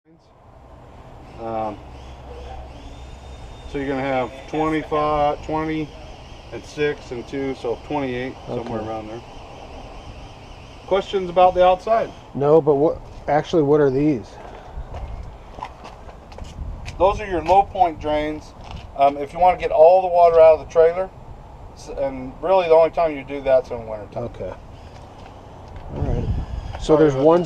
So you're going to have 25, 20, and 6 and 2, so 28, somewhere around there. Questions about the outside? No, but what are these? Those are your low point drains. If you want to get all the water out of the trailer, and really the only time you do that's in winter time. Okay. All right. So there's one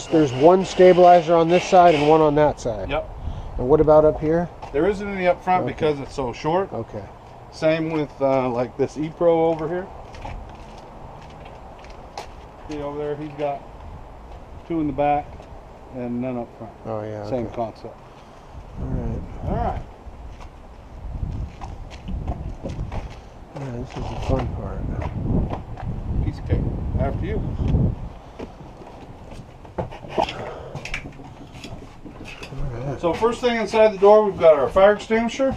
stabilizer on this side and one on that side. Yep. And what about up here? There isn't any up front because it's so short. Okay. Same with like this E-Pro over here. See over there, he's got 2 in the back and none up front. Oh yeah. Same concept. All right. All right. Yeah, this is the fun part. Piece of cake. After you. Right. So first thing inside the door, we've got our fire extinguisher.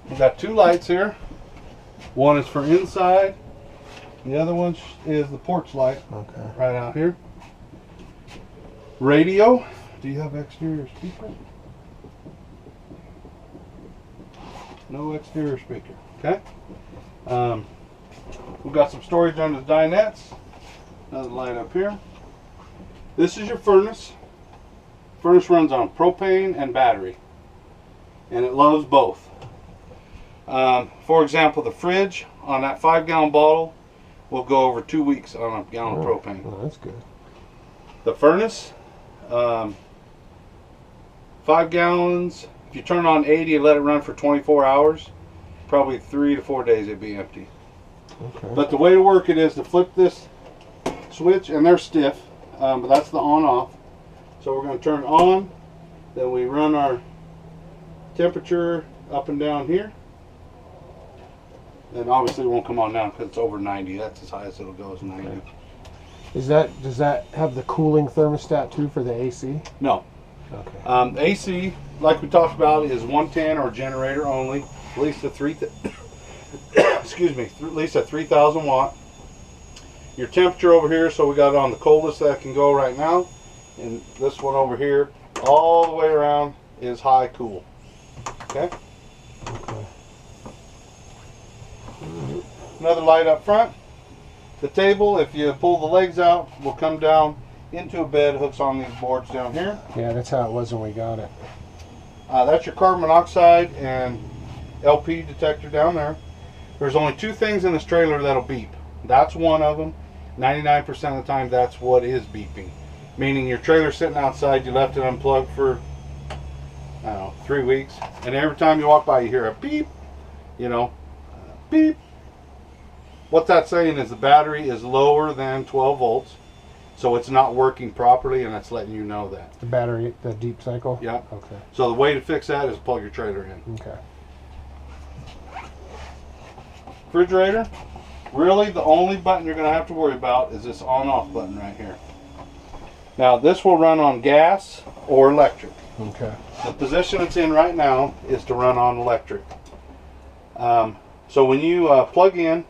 We've got 2 lights here. One is for inside. The other one is the porch light. Okay. Right out here. Radio. Do you have exterior speaker? No exterior speaker. Okay. We've got some storage under the dinettes. Another light up here. This is your furnace. Furnace runs on propane and battery, and it loves both. For example, the fridge on that 5-gallon bottle will go over 2 weeks on a gallon of propane. Oh, that's good. The furnace, 5 gallons. If you turn on 80 and let it run for 24 hours, probably 3 to 4 days it'd be empty. Okay. But the way to work it is to flip this switch, and they're stiff, but that's the on-off. So we're going to turn it on, then we run our temperature up and down here. And obviously it won't come on now because it's over 90. That's as high as it'll go, is 90. Okay. Does that have the cooling thermostat too for the AC? No. Okay. The AC, like we talked about, is 110 or generator only. At least a at least a 3,000 watt. Your temperature over here, so we got it on the coldest that can go right now. And this one over here, all the way around, is high cool. Okay? Okay. Another light up front. The table, if you pull the legs out, will come down into a bed, hooks on these boards down here. Yeah, that's how it was when we got it. That's your carbon monoxide and LP detector down there. There's only 2 things in this trailer that'll beep. That's one of them. 99% of the time, that's what is beeping. Meaning your trailer's sitting outside, you left it unplugged for, I don't know, 3 weeks, and every time you walk by, you hear a beep, beep. What that's saying is the battery is lower than 12 volts, so it's not working properly, and it's letting you know that. The battery, the deep cycle? Yeah. Okay. So the way to fix that is plug your trailer in. Okay. Refrigerator, really the only button you're going to have to worry about is this on-off button right here. Now this will run on gas or electric. Okay. The position it's in right now is to run on electric. So when you plug in,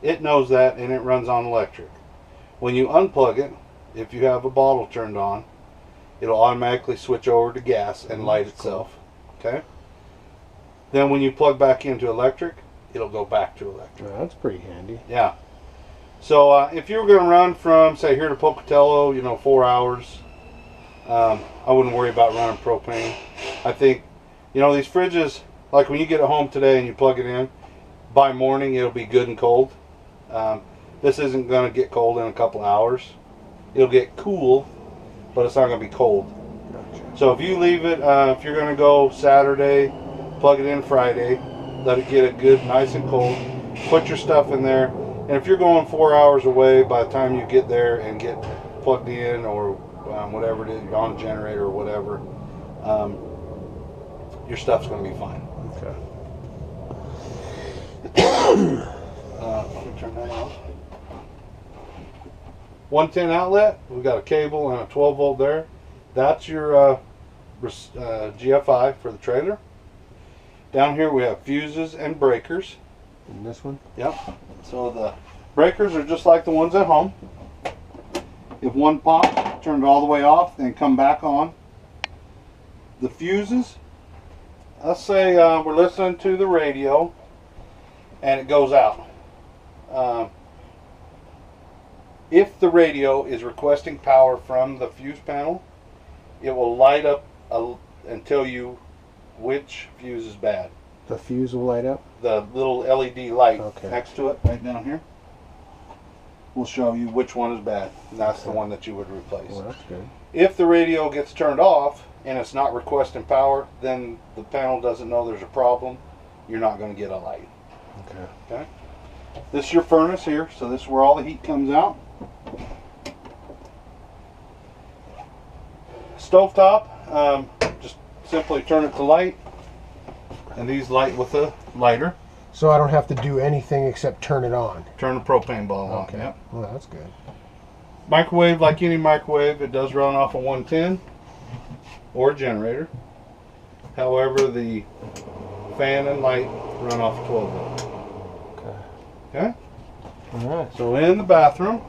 it knows that and it runs on electric. When you unplug it, if you have a bottle turned on, it'll automatically switch over to gas and light itself. Okay? Then when you plug back into electric, it'll go back to electric. Well, that's pretty handy. Yeah. So if you were going to run from, say, here to Pocatello, 4 hours, I wouldn't worry about running propane. I think, these fridges, like when you get it home today and you plug it in, by morning it'll be good and cold. This isn't going to get cold in a couple hours. It'll get cool, but it's not going to be cold. Gotcha. So if you leave it, if you're going to go Saturday, plug it in Friday, let it get it good, nice and cold, put your stuff in there. And if you're going 4 hours away, by the time you get there and get plugged in or whatever it is, you're on a generator or whatever, your stuff's going to be fine. Okay. Let me turn that off. 110 outlet, we've got a cable and a 12 volt there. That's your GFI for the trailer. Down here we have fuses and breakers. And this one? Yep. So the breakers are just like the ones at home. If one pops, turn it all the way off, then come back on. The fuses, let's say we're listening to the radio and it goes out. If the radio is requesting power from the fuse panel, it will light up and tell you which fuse is bad. The fuse will light up? The little LED light Okay. next to it, right down here, will show you which one is bad. And that's the one that you would replace. Well, that's good. If the radio gets turned off and it's not requesting power, then the panel doesn't know there's a problem. You're not going to get a light. Okay. This is your furnace here, so this is where all the heat comes out. Stovetop, just simply turn it to light, and these light with a lighter. So I don't have to do anything except turn it on. Turn the propane bottle on. Okay. Yep. Well, that's good. Microwave, like any microwave, it does run off a 110 or a generator. However, the fan and light run off 12 volt. Okay. Okay? All right. So in the bathroom,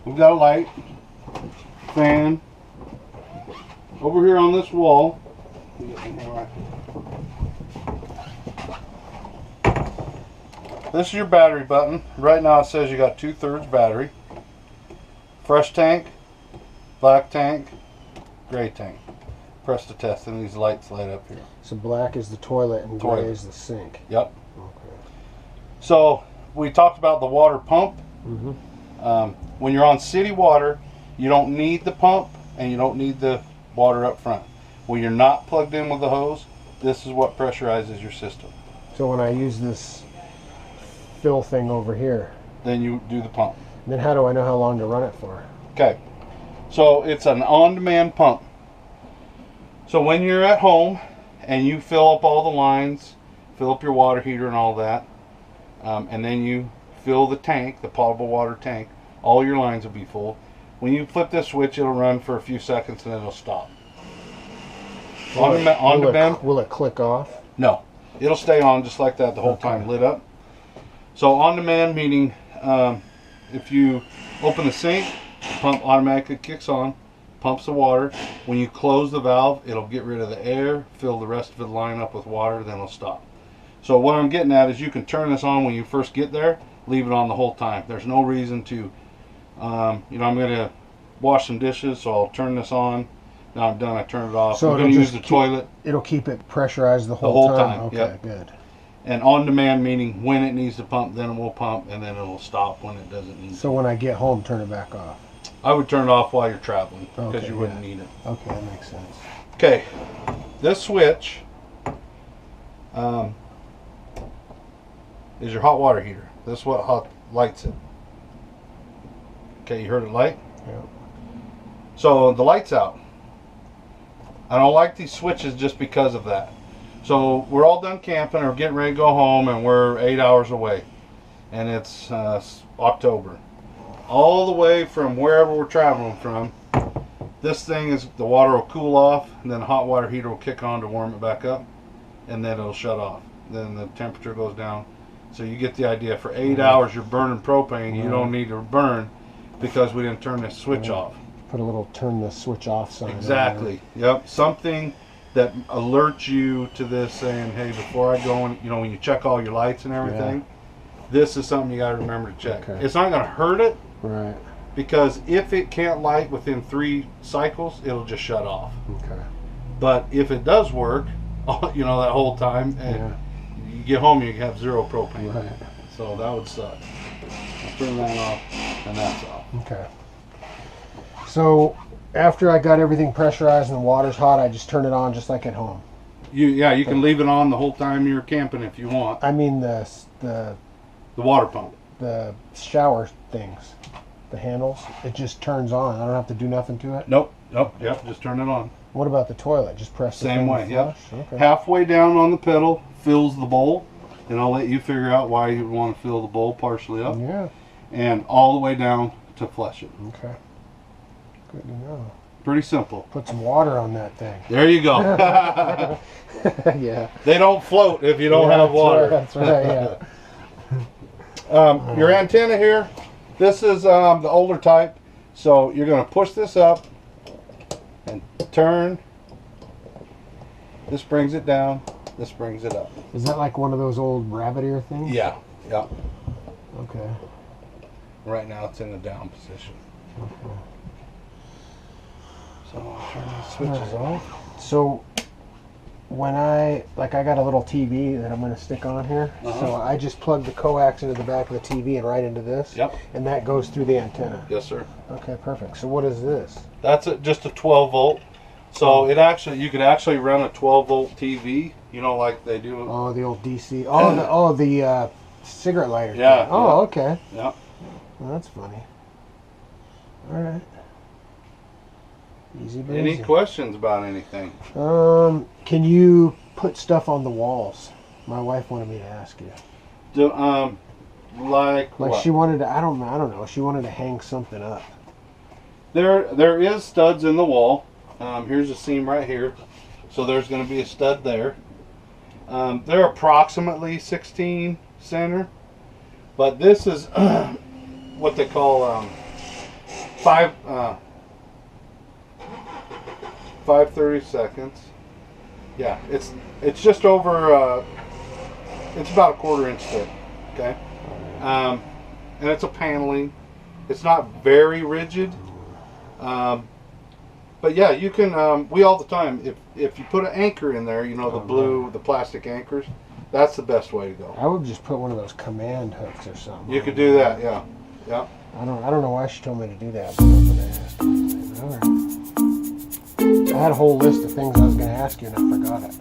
we've got a light, fan. Over here on this wall, this is your battery button. Right now it says you got 2/3 battery. Fresh tank, black tank, gray tank. Press the test and these lights light up here. So black is the toilet and Toilet. gray is the sink. Yep. Okay. So we talked about the water pump. Mm-hmm. When you're on city water, you don't need the pump and you don't need the water up front. When you're not plugged in with the hose, this is what pressurizes your system. So when I use this fill thing over here, Then you do the pump. then how do I know how long to run it for? Okay. So it's an on-demand pump. So when you're at home and you fill up all the lines, fill up your water heater and all that, and then you fill the tank, the potable water tank, all your lines will be full. When you flip this switch, it'll run for a few seconds and then it'll stop. On demand? Will it click off? No. It'll stay on just like that the whole time, lit up. So on demand meaning if you open the sink, the pump automatically kicks on, pumps the water. When you close the valve, it'll get rid of the air, fill the rest of the line up with water, then it'll stop. So what I'm getting at is you can turn this on when you first get there, leave it on the whole time. There's no reason to, I'm going to wash some dishes, so I'll turn this on. Now I'm done, I turn it off. So I'm going to use the toilet. It'll keep it pressurized the whole time? Okay, yep. Good. And on demand meaning when it needs to pump, then it will pump, and then it'll stop when it doesn't need to. So when I get home, turn it back off? I would turn it off while you're traveling, because Okay, you wouldn't need it. Okay, that makes sense. Okay, this switch is your hot water heater. This is what lights it. Okay, you heard it light? Yeah. So the light's out. I don't like these switches just because of that. So we're all done camping or getting ready to go home, and we're 8 hours away, and it's October. All the way from wherever we're traveling from, this thing is, the water will cool off, and then the hot water heater will kick on to warm it back up, and then it'll shut off. Then the temperature goes down. So you get the idea. For 8 hours you're burning propane. You don't need to burn because we didn't turn this switch off. Put a little turn the switch off sign. Exactly. Yep. Something that alerts you to this, saying, hey, before I go in, when you check all your lights and everything, this is something you got to remember to check. Okay. It's not going to hurt it. Right. Because if it can't light within 3 cycles, it'll just shut off. Okay. But if it does work, that whole time, and you get home, you have 0 propane. Right. So that would suck. I'll turn that off, and that's off. Okay. So after I got everything pressurized and the water's hot, I just turn it on just like at home. You can leave it on the whole time you're camping if you want. I mean the water pump. The shower things, the handles, it just turns on. I don't have to do nothing to it? Nope. Yep, just turn it on. What about the toilet? Just press the Same thing way, and yep. flush? Okay. Halfway down on the pedal fills the bowl, and I'll let you figure out why you want to fill the bowl partially up. Yeah. And all the way down to flush it. Okay. Good to know. Pretty simple. Put some water on that thing. There you go. Yeah. They don't float if you don't have water. That's right, yeah. Your antenna here, this is the older type. So you're going to push this up and turn. This brings it down. This brings it up. Is that like one of those old rabbit ear things? Yeah. Yeah. Okay. Right now it's in the down position. Okay. So I'll turn these switches off. So when I got a little TV that I'm going to stick on here. So I just plug the coax into the back of the TV and right into this. Yep. And that goes through the antenna. Yes, sir. Okay, perfect. So what is this? That's just a 12 volt. So you could actually run a 12 volt TV. You know, like they do. Oh, the old DC. Oh, the cigarette lighter. Yeah. Thing. Oh, okay. Yeah. Well, that's funny. All right. Easy breezy. Any questions about anything? Can you put stuff on the walls? My wife wanted me to ask you. Like what? She wanted to. I don't know. She wanted to hang something up. There is studs in the wall. Here's a seam right here, so there's going to be a stud there. They're approximately 16 center, but this is what they call 5/32. Yeah, it's just over. It's about a 1/4 inch thick. Okay, and it's a paneling. It's not very rigid. But yeah, you can. We all the time. If you put an anchor in there, you know, the plastic anchors. That's the best way to go. I would just put one of those command hooks or something. You could do that. Yeah. Yeah. I don't know why she told me to do that. But I'm gonna ask you. All right. I had a whole list of things I was going to ask you and I forgot it.